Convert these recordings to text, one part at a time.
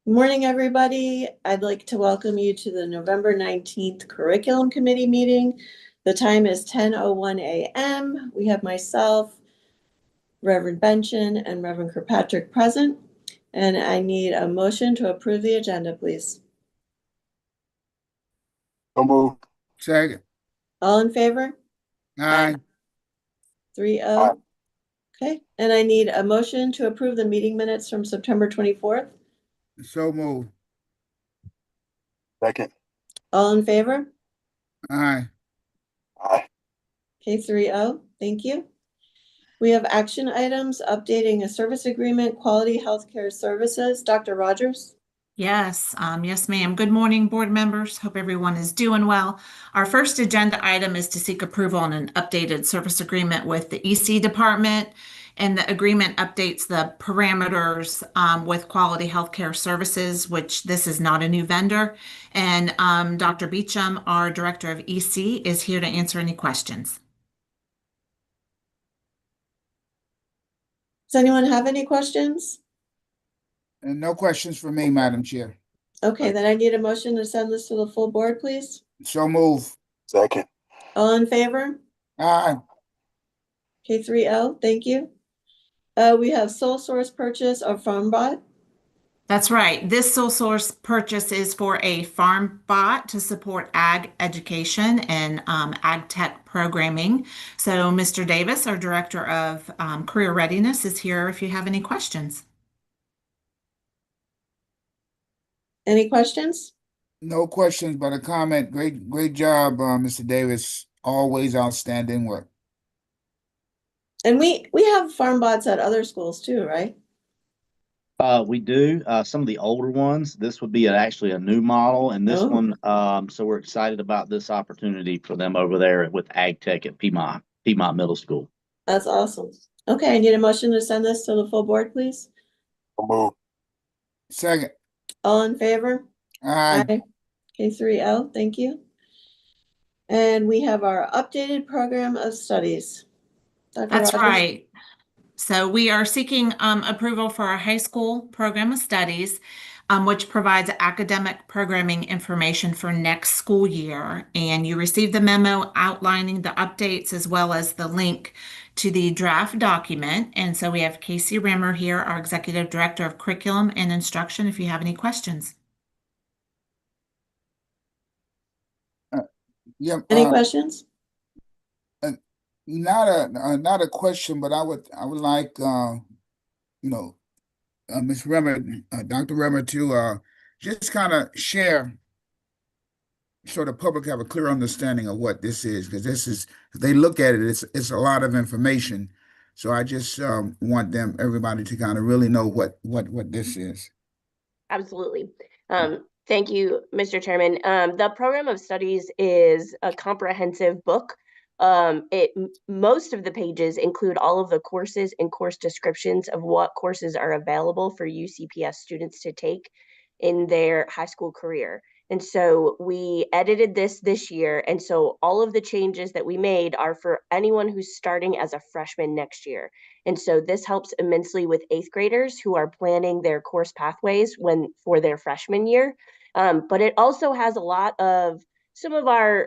Good morning, everybody. I'd like to welcome you to the November 19th Curriculum Committee meeting. The time is 10:01 a.m. We have myself, Reverend Benchen, and Reverend Kirkpatrick present. And I need a motion to approve the agenda, please. So moved. Second. All in favor? Aye. 3-0. Okay, and I need a motion to approve the meeting minutes from September 24th. So moved. Second. All in favor? Aye. Aye. Okay, 3-0. Thank you. We have action items, updating a service agreement, quality healthcare services. Dr. Rogers? Yes, yes, ma'am. Good morning, board members. Hope everyone is doing well. Our first agenda item is to seek approval on an updated service agreement with the EC department. And the agreement updates the parameters with Quality Healthcare Services, which this is not a new vendor. And Dr. Beecham, our director of EC, is here to answer any questions. Does anyone have any questions? And no questions for me, Madam Chair. Okay, then I need a motion to send this to the full board, please. So move. Second. All in favor? Aye. Okay, 3-0. Thank you. We have sole source purchase of FarmBot. That's right. This sole source purchase is for a farm bot to support ag education and ag tech programming. So Mr. Davis, our Director of Career Readiness, is here if you have any questions. Any questions? No questions, but a comment. Great job, Mr. Davis. Always outstanding work. And we have FarmBots at other schools too, right? We do some of the older ones. This would be actually a new model, and this one. So we're excited about this opportunity for them over there with Ag Tech at Piedmont Middle School. That's awesome. Okay, I need a motion to send this to the full board, please. So moved. Second. All in favor? Aye. Okay, 3-0. Thank you. And we have our updated program of studies. Dr. That's Rogers? right. So we are seeking approval for our high school program of studies, which provides academic programming information for next school year. And you received the memo outlining the updates as well as the link to the draft document. And so we have Casey Rimmer here, our Executive Director of Curriculum and Instruction, if you have any questions. Yeah. Any questions? Not a question, but I would like Ms. Remmer, Dr. Remmer, to just kind of share, so the public have a clear understanding of what this is, because this is, if they look at it, it's a lot of information. So I just want everybody to kind of really know what this is. Absolutely. Thank you, Mr. Chairman. The program of studies is a comprehensive book. Most of the pages include all of the courses and course descriptions of what courses are available for UCPS students to take in their high school career. And so we edited this year. And so all of the changes that we made are for anyone who's starting as a freshman next year. And so this helps immensely with 8th graders who are planning their course pathways for their freshman year. But it also has a lot of some of our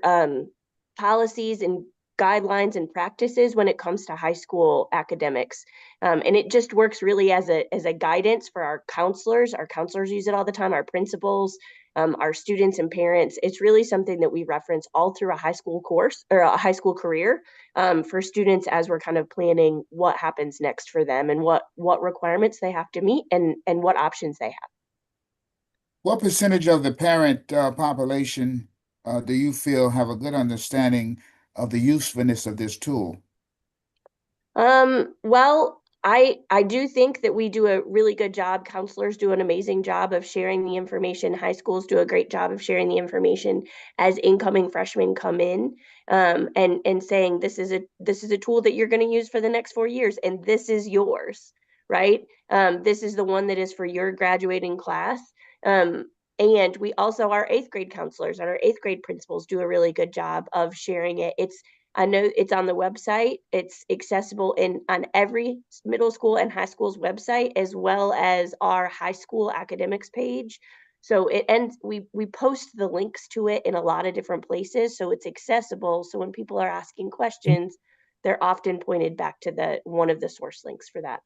policies and guidelines and practices when it comes to high school academics. And it just works really as a guidance for our counselors. Our counselors use it all the time, our principals, our students and parents. It's really something that we reference all through a high school course or a high school career for students as we're kind of planning what happens next for them and what requirements they have to meet and what options they have. What percentage of the parent population do you feel have a good understanding of the usefulness of this tool? Well, I do think that we do a really good job. Counselors do an amazing job of sharing the information. High schools do a great job of sharing the information as incoming freshmen come in, and saying this is a tool that you're going to use for the next 4 years, and this is yours, right? This is the one that is for your graduating class. And we also, our 8th grade counselors and our 8th grade principals do a really good job of sharing it. I know it's on the website. It's accessible on every middle school and high school's website, as well as our high school academics page. So we post the links to it in a lot of different places, so it's accessible. So when people are asking questions, they're often pointed back to one of the source links for that.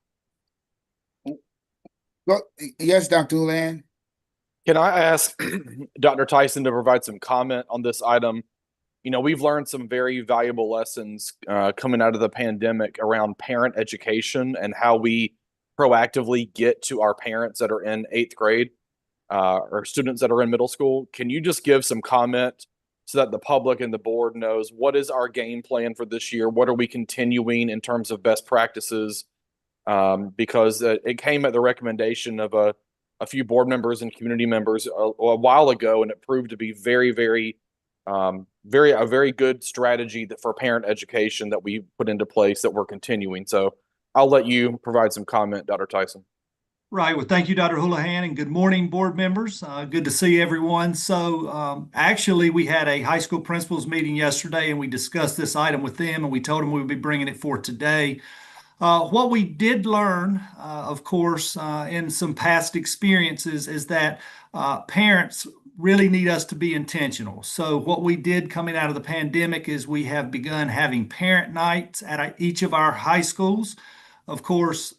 Well, yes, Dr. Houlihan. Can I ask Dr. Tyson to provide some comment on this item? You know, we've learned some very valuable lessons coming out of the pandemic around parent education and how we proactively get to our parents that are in 8th grade or students that are in middle school. Can you just give some comment so that the public and the board knows what is our game plan for this year? What are we continuing in terms of best practices? Because it came at the recommendation of a few board members and community members a while ago, and it proved to be a very good strategy for parent education that we put into place that we're continuing. So I'll let you provide some comment, Dr. Tyson. Right. Well, thank you, Dr. Houlihan, and good morning, board members. Good to see everyone. So actually, we had a high school principals meeting yesterday, and we discussed this item with them, and we told them we would be bringing it forth today. What we did learn, of course, in some past experiences is that parents really need us to be intentional. So what we did coming out of the pandemic is we have begun having parent nights at each of our high schools. Of course,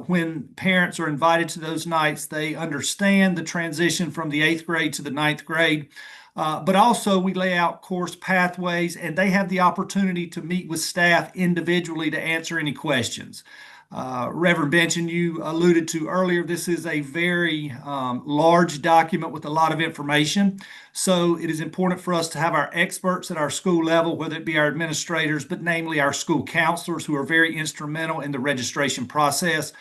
when parents are invited to those nights, they understand the transition from the 8th grade to the 9th grade. But also we lay out course pathways, and they have the opportunity to meet with staff individually to answer any questions. Reverend Benson, you alluded to earlier, this is a very large document with a lot of information. So it is important for us to have our experts at our school level, whether it be our administrators, but namely our school counselors, who are very instrumental in the registration process.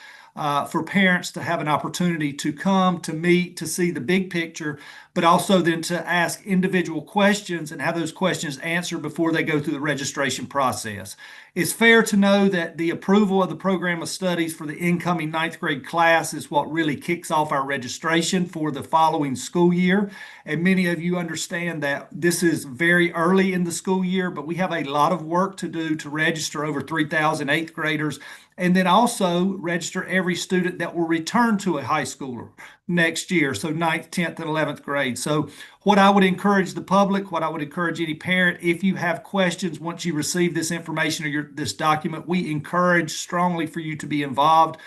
For parents to have an opportunity to come, to meet, to see the big picture, but also then to ask individual questions and have those questions answered before they go through the registration process. It's fair to know that the approval of the program of studies for the incoming 9th grade class is what really kicks off our registration for the following school year. And many of you understand that this is very early in the school year, but we have a lot of work to do to register over 3,000 8th graders, and then also register every student that will return to a high schooler next year, so 9th, 10th, and 11th grade. So what I would encourage the public, what I would encourage any parent, if you have questions once you receive this information or this document, we encourage strongly for you to be involved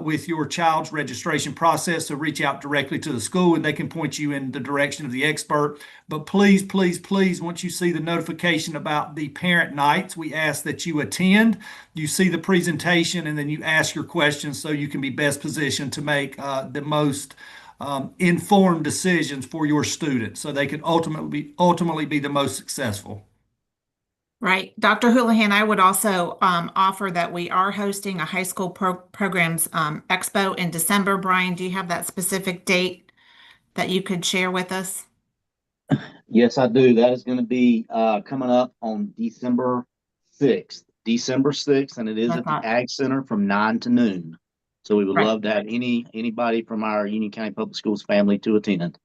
with your child's registration process. So reach out directly to the school and they can point you in the direction of the expert. But please, please, please, once you see the notification about the parent nights, we ask that you attend, you see the presentation, and then you ask your questions so you can be best positioned to make the most informed decisions for your students so they can ultimately be the most successful. Right. Dr. Houlihan, I would also offer that we are hosting a high school programs expo in December. Brian, do you have that specific date that you could share with us? Yes, I do. That is going to be coming up on December 6th. December 6th, and it is at the Ag Center from 9 to noon. So we would love to have anybody from our Union County Public Schools family to attend.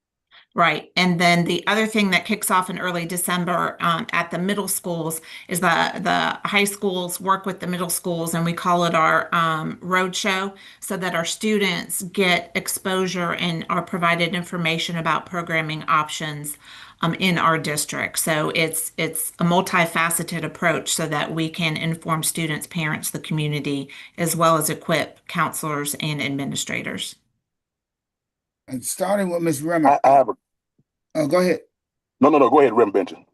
Right. And then the other thing that kicks off in early December at the middle schools is the high schools work with the middle schools, and we call it our road show, so that our students get exposure and are provided information about programming options in our district. So it's a multifaceted approach so that we can inform students, parents, the community, as well as equip counselors and administrators. And starting with Ms. Rimmer. I have a. Oh, go ahead. No. Go ahead, Reverend Benson.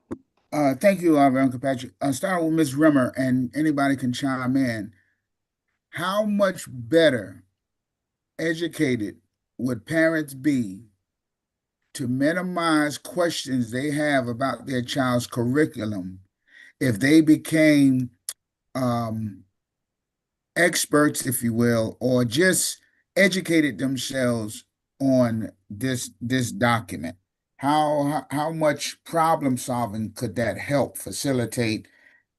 Thank you, Reverend Kirkpatrick. Starting with Ms. Rimmer, and anybody can chime in. How much better educated would parents be to minimize questions they have about their child's curriculum if they became experts, if you will, or just educated themselves on this document? How much problem solving could that help facilitate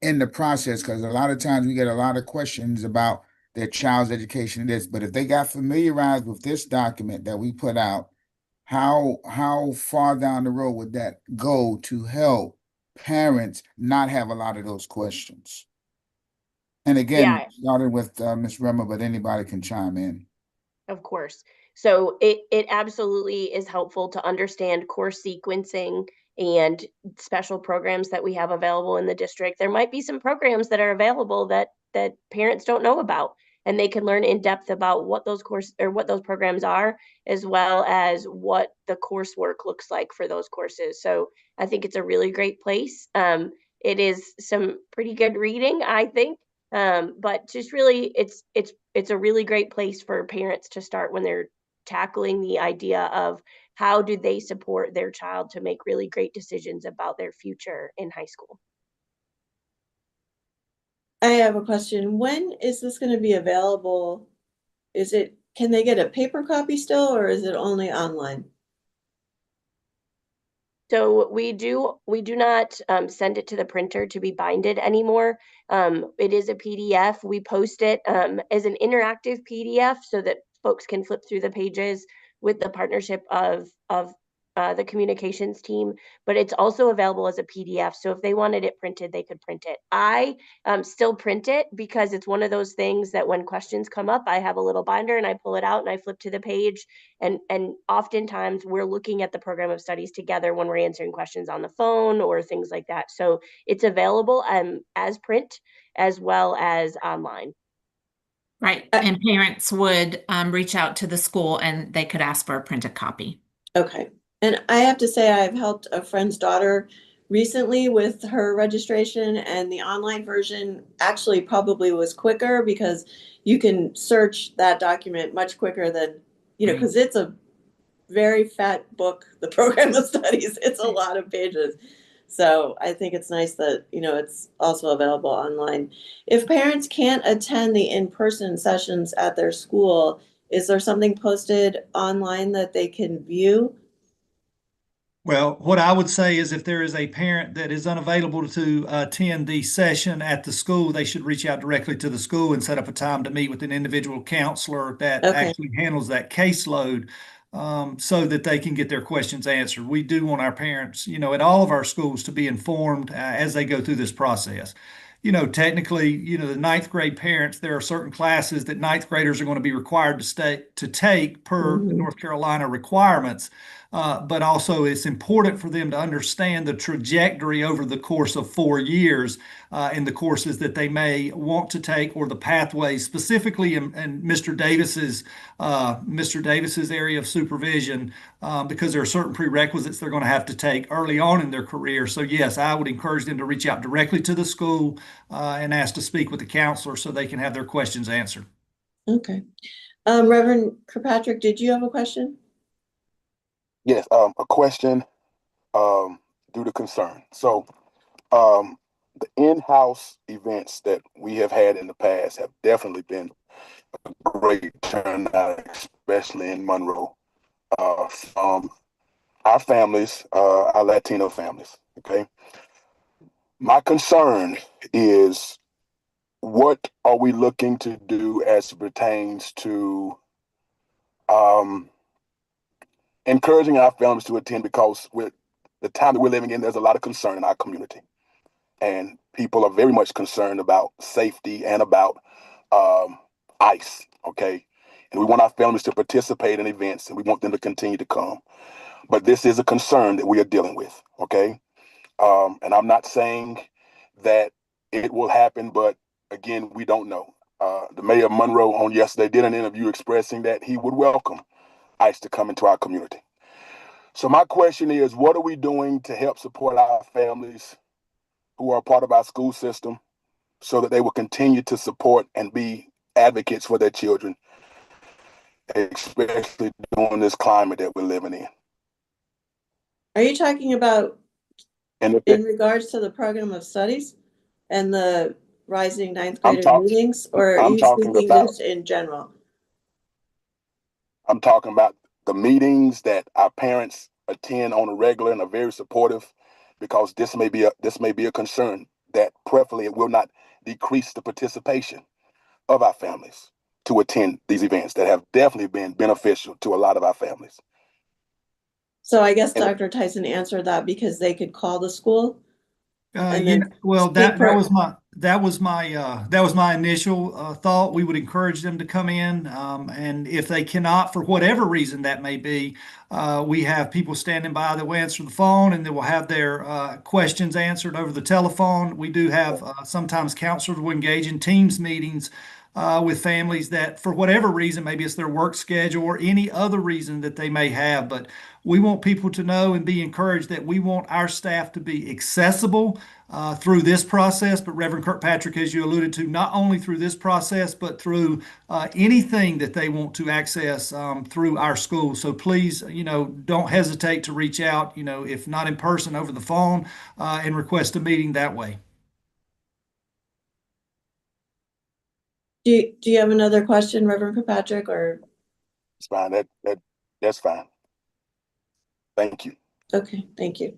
in the process? Because a lot of times we get a lot of questions about their child's education and this, but if they got familiarized with this document that we put out, how far down the road would that go to help parents not have a lot of those questions. And again, Yeah. started with Ms. Remmer, but anybody can chime in. Of course. So it absolutely is helpful to understand course sequencing and special programs that we have available in the district. There might be some programs that are available that parents don't know about, and they can learn in depth about what those programs are, as well as what the coursework looks like for those courses. So I think it's a really great place. It is some pretty good reading, I think. But just really, it's a really great place for parents to start when they're tackling the idea of how do they support their child to make really great decisions about their future in high school. I have a question. When is this going to be available? Can they get a paper copy still, or is it only online? So we do not send it to the printer to be binded anymore. It is a PDF. We post it as an interactive PDF so that folks can flip through the pages with the partnership of the communications team, but it's also available as a PDF. So if they wanted it printed, they could print it. I still print it because it's one of those things that when questions come up, I have a little binder and I pull it out and I flip to the page. And oftentimes we're looking at the program of studies together when we're answering questions on the phone or things like that. So it's available as print as well as online. Right. And parents would reach out to the school and they could ask for a printed copy. Okay. And I have to say, I've helped a friend's daughter recently with her registration, and the online version actually probably was quicker because you can search that document much quicker than, because it's a very fat book, the program of studies. It's a lot of pages. So I think it's nice that, it's also available online. If parents can't attend the in-person sessions at their school, is there something posted online that they can view? Well, what I would say is if there is a parent that is unavailable to attend the session at the school, they should reach out directly to the school and set up a time to meet with an individual counselor that Okay. actually handles that caseload, so that they can get their questions answered. We do want our parents, at all of our schools to be informed as they go through this process. Technically, the ninth grade parents, there are certain classes that ninth graders are going to be required to take per the North Carolina requirements. But also it's important for them to understand the trajectory over the course of 4 years in the courses that they may want to take, or the pathways specifically in Mr. Davis's area of supervision, because there are certain prerequisites they're going to have to take early on in their career. So yes, I would encourage them to reach out directly to the school and ask to speak with the counselor so they can have their questions answered. Okay. Reverend Kirkpatrick, did you have a question? Yes, a question due to concern. So the in-house events that we have had in the past have definitely been a great turnout, especially in Monroe, from our families, our Latino families. Okay. My concern is, what are we looking to do as it pertains to encouraging our families to attend, because with the time that we're living in, there's a lot of concern in our community, and people are very much concerned about safety and about ICE. Okay. And we want our families to participate in events, and we want them to continue to come. But this is a concern that we are dealing with. Okay. And I'm not saying that it will happen, but again, we don't know. The mayor of Monroe on yesterday did an interview expressing that he would welcome ICE to come into our community. So my question is, what are we doing to help support our families who are part of our school system so that they will continue to support and be advocates for their children, especially during this climate that we're living in? Are you talking about And in regards to the program of studies and the rising ninth I'm grader talk- meetings, or are I'm you talking speaking about- just in general? I'm talking about the meetings that our parents attend on a regular and are very supportive, because this may be a concern that preferably it will not decrease the participation of our families to attend these events that have definitely been beneficial to a lot of our families. So I guess And- Dr. Tyson answered that because they could call the school And Yeah, then well, speak that per- was my initial thought. We would encourage them to come in, and if they cannot, for whatever reason that may be, we have people standing by that will answer the phone, and they will have their questions answered over the telephone. We do have sometimes counselors will engage in Teams meetings with families that, for whatever reason, maybe it's their work schedule or any other reason that they may have. But we want people to know and be encouraged that we want our staff to be accessible through this process. But Reverend Kirkpatrick, as you alluded to, not only through this process, but through anything that they want to access through our school. So please, don't hesitate to reach out, if not in person, over the phone, and request a meeting that way. do you have another question, Reverend Kirkpatrick, or? It's fine. That's fine. Thank you. Okay, thank you.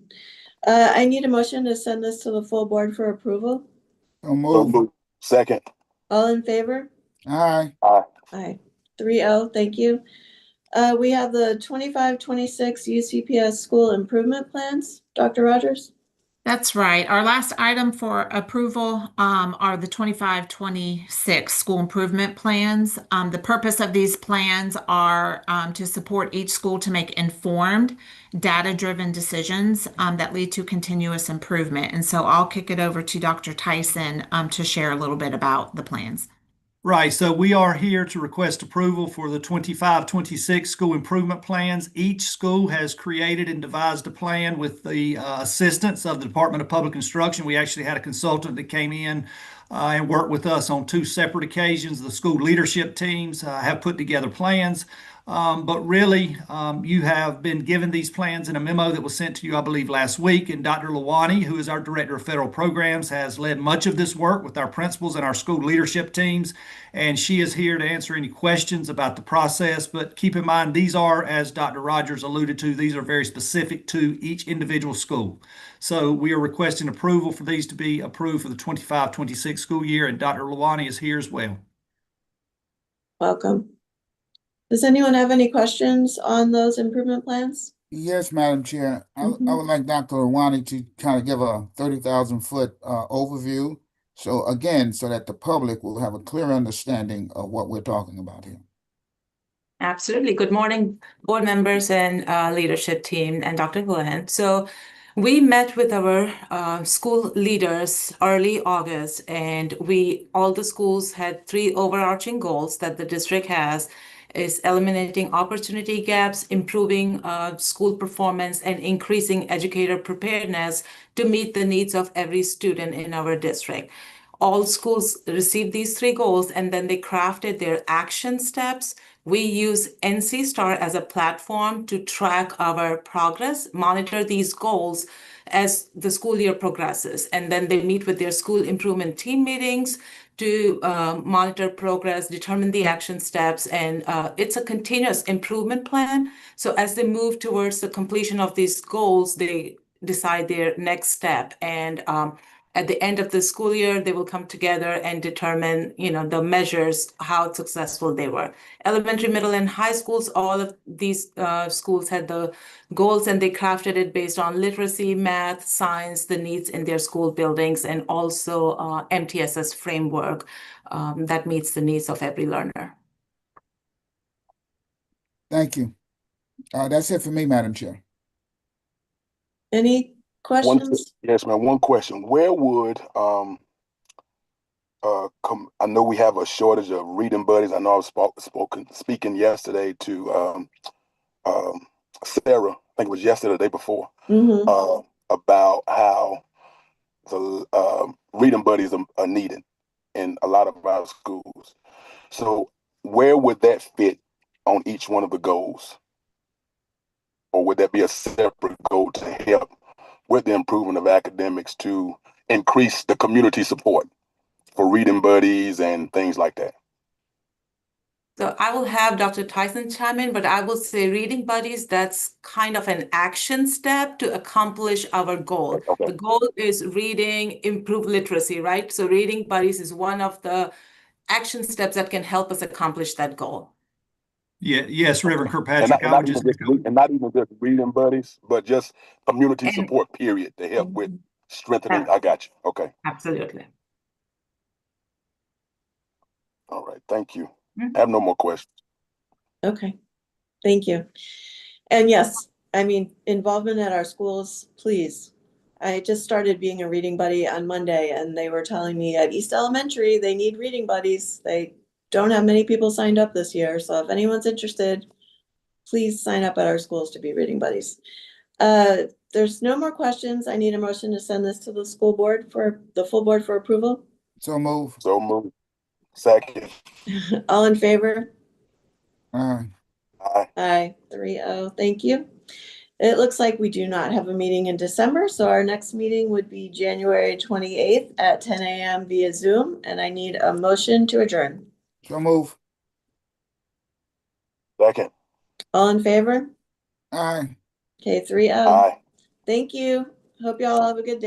I need a motion to send this to the full board for approval. So So move. moved. Second. All in favor? Aye. Aye. 3-0, thank you. We have the 25-26 UCPS school improvement plans. Dr. Rogers? That's right. Our last item for approval are the 25-26 school improvement plans. The purpose of these plans are to support each school to make informed, data-driven decisions that lead to continuous improvement. And so I'll kick it over to Dr. Tyson to share a little bit about the plans. Right, so we are here to request approval for the 25-26 school improvement plans. Each school has created and devised a plan with the assistance of the Department of Public Instruction. We actually had a consultant that came in and worked with us on 2 separate occasions. The school leadership teams have put together plans. But really, you have been given these plans in a memo that was sent to you, I believe, last week. And Dr. Lawani, who is our Director of Federal Programs, has led much of this work with our principals and our school leadership teams. And she is here to answer any questions about the process. But keep in mind, these are, as Dr. Rogers alluded to, these are very specific to each individual school. So we are requesting approval for these to be approved for the 25-26 school year. And Dr. Lawani is here as well. Welcome. Does anyone have any questions on those improvement plans? Yes, Madam Chair. I would like Dr. Awani to kind of give a 30,000-foot overview. So again, so that the public will have a clear understanding of what we're talking about here. Absolutely. Good morning, board members and leadership team and Dr. Houlihan. So we met with our school leaders early August, and all the schools had 3 overarching goals that the district has. Is eliminating opportunity gaps, improving school performance, and increasing educator preparedness to meet the needs of every student in our district. All schools received these 3 goals, and then they crafted their action steps. We use NC Star as a platform to track our progress, monitor these goals as the school year progresses. And then they meet with their school improvement team meetings to monitor progress, determine the action steps, and it's a continuous improvement plan. So as they move towards the completion of these goals, they decide their next step. And at the end of the school year, they will come together and determine, the measures, how successful they were. Elementary, middle, and high schools, all of these schools had the goals, and they crafted it based on literacy, math, science, the needs in their school buildings, and also MTSS framework that meets the needs of every learner. Thank you. That's it for me, Madam Chair. Any questions? Yes, ma'am. One question. Where would I know we have a shortage of reading buddies. I know I was speaking yesterday to Sarah, I think it was yesterday or the day before, about how the reading buddies are needed in a lot of our schools. So where would that fit on each one of the goals? Or would that be a separate goal to help with the improvement of academics to increase the community support for reading buddies and things like that? So I will have Dr. Tyson chime in, but I will say reading buddies, that's kind of an action step to accomplish our goal. Okay. The goal is reading, improve literacy, right? So reading buddies is one of the action steps that can help us accomplish that goal. Yeah, yes, Reverend Kirkpatrick. Not even just reading buddies, but just community support, period, to help with Strengthening. I got you. Okay. Absolutely. All right. Thank you. Mhm. I have no more questions. Okay, thank you. And yes, I mean, involvement at our schools, please. I just started being a reading buddy on Monday and they were telling me at East Elementary, they need reading buddies. They don't have many people signed up this year. So if anyone's interested, please sign up at our schools to be reading buddies. There's no more questions. I need a motion to send this to the school board for the full board for approval. So move. So move. Second. All in favor? Aye. Aye. Aye, 3-0. Thank you. It looks like we do not have a meeting in December, so our next meeting would be January 28th at 10 a.m. via Zoom, and I need a motion to adjourn. So move. Second. All in favor? Aye. Okay, 3-0. Aye. Thank you. Hope you all have a good day.